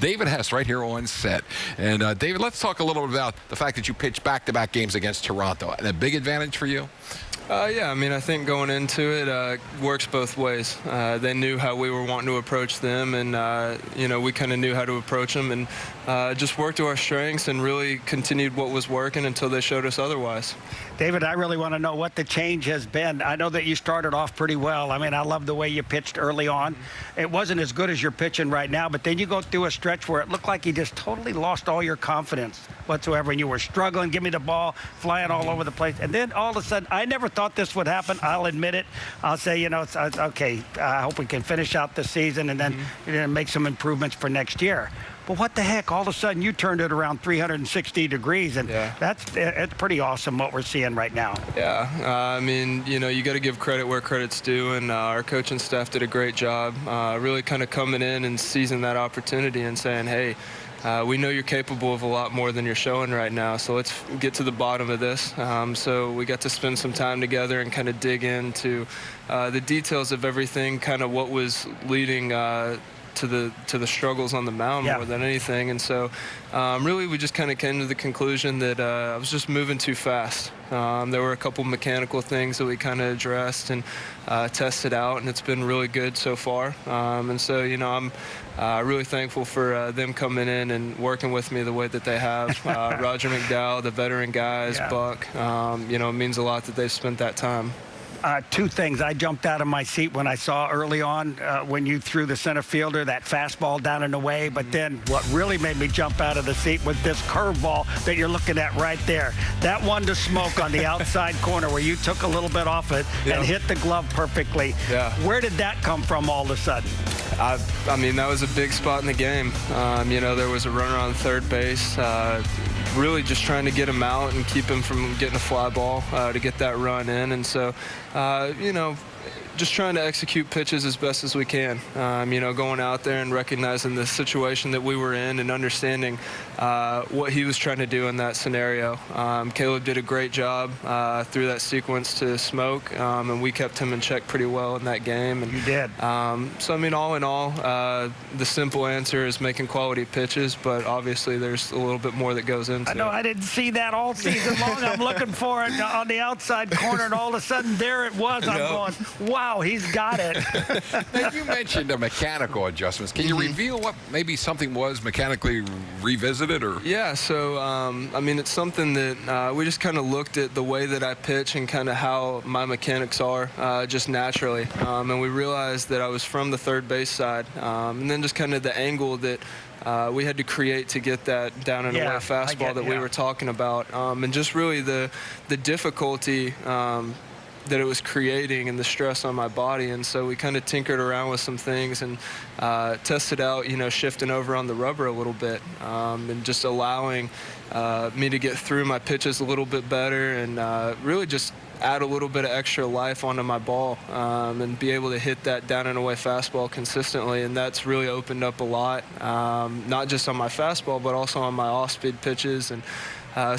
David Hess right here on set. And David, let's talk a little bit about the fact that you pitched back-to-back games against Toronto. A big advantage for you? Yeah, I mean, I think going into it works both ways. They knew how we were wanting to approach them, and, we kind of knew how to approach them, and just worked to our strengths and really continued what was working until they showed us otherwise. David, I really want to know what the change has been. I know that you started off pretty well. I mean, I love the way you pitched early on. It wasn't as good as you're pitching right now, but then you go through a stretch where it looked like you just totally lost all your confidence whatsoever, and you were struggling, give me the ball, flying all over the place. And then all of a sudden, I never thought this would happen. I'll admit it. I'll say, it's okay, I hope we can finish out the season and then make some improvements for next year. But what the heck, all of a sudden you turned it around 360 degrees, and it's pretty awesome what we're seeing right now. Yeah, I mean, you got to give credit where credit's due, and our coaching staff did a great job really kind of coming in and seizing that opportunity and saying, hey, we know you're capable of a lot more than you're showing right now, so let's get to the bottom of this. So we got to spend some time together and kind of dig into the details of everything, kind of what was leading to the struggles on the mound more than anything. And so really we just kind of came to the conclusion that I was just moving too fast. There were a couple mechanical things that we kind of addressed and tested out, and it's been really good so far. And so, I'm really thankful for them coming in and working with me the way that they have. Roger McDowell, the veteran guys, Buck, it means a lot that they've spent that time. Two things. I jumped out of my seat when I saw early on when you threw the center fielder, that fastball down and away. But then what really made me jump out of the seat was this curveball that you're looking at right there. That one to smoke on the outside corner where you took a little bit off it and hit the glove perfectly. Yeah. Where did that come from all of a sudden? I mean, that was a big spot in the game. There was a runner on third base. Really just trying to get him out and keep him from getting a fly ball to get that run in. And so, just trying to execute pitches as best as we can. Going out there and recognizing the situation that we were in and understanding what he was trying to do in that scenario. Caleb did a great job through that sequence to Smoke, and we kept him in check pretty well in that game. And, you did. So, I mean, all in all, the simple answer is making quality pitches, but obviously there's a little bit more that goes into it. I know, I didn't see that all season long. I'm looking for it on the outside corner, and all of a sudden there it was. I'm going, wow, he's got it. Now, you mentioned the mechanical adjustments. Can you reveal what maybe something was mechanically revisited? Or? Yeah, so, I mean, it's something that we just kind of looked at the way that I pitch and kind of how my mechanics are just naturally. And we realized that I was from the third base side. And then just kind of the angle that we had to create to get that down and away fastball that we were talking about. And just really the difficulty that it was creating and the stress on my body. And so we kind of tinkered around with some things and tested out, shifting over on the rubber a little bit and just allowing me to get through my pitches a little bit better and really just add a little bit of extra life onto my ball and be able to hit that down and away fastball consistently. And that's really opened up a lot, not just on my fastball, but also on my off-speed pitches. And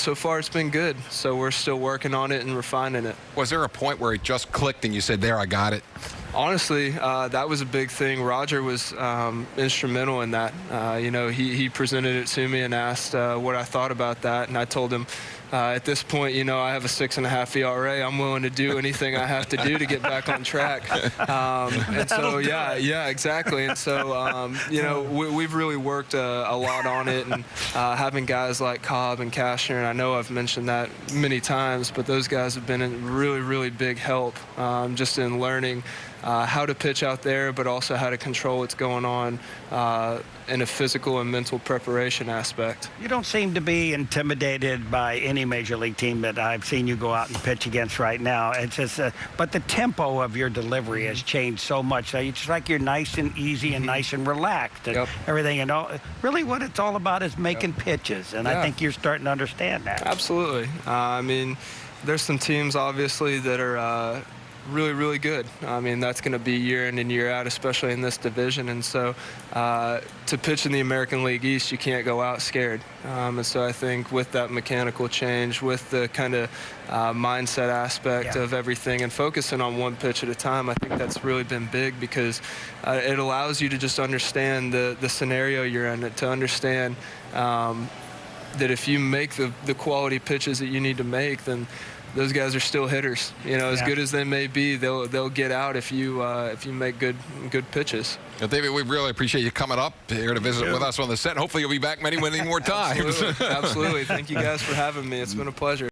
so far it's been good. So we're still working on it and refining it. Was there a point where it just clicked and you said, there, I got it? Honestly, that was a big thing. Roger was instrumental in that. He presented it to me and asked what I thought about that. And I told him, at this point, I have a 6.5 ERA. I'm willing to do anything I have to do to get back on track. And so, yeah, exactly. And so, we've really worked a lot on it, and having guys like Cobb and Cashner, and I know I've mentioned that many times, but those guys have been a really, really big help just in learning how to pitch out there, but also how to control what's going on in a physical and mental preparation aspect. You don't seem to be intimidated by any major league team that I've seen you go out and pitch against right now. It's just, but the tempo of your delivery has changed so much. So it's like you're nice and easy and nice and relaxed and everything. And really what it's all about is making pitches. And I think you're starting to understand that. Absolutely. I mean, there's some teams, obviously, that are really, really good. I mean, that's going to be year in and year out, especially in this division. And so to pitch in the American League East, you can't go out scared. And so I think with that mechanical change, with the kind of mindset aspect of everything and focusing on one pitch at a time, I think that's really been big because it allows you to just understand the scenario you're in, to understand that if you make the quality pitches that you need to make, then those guys are still hitters. You know, as good as they may be, they'll get out if you make good pitches. Well, David, we really appreciate you coming up here to visit with us on the set. Hopefully you'll be back many more times. Absolutely. Absolutely. Thank you guys for having me. It's been a pleasure.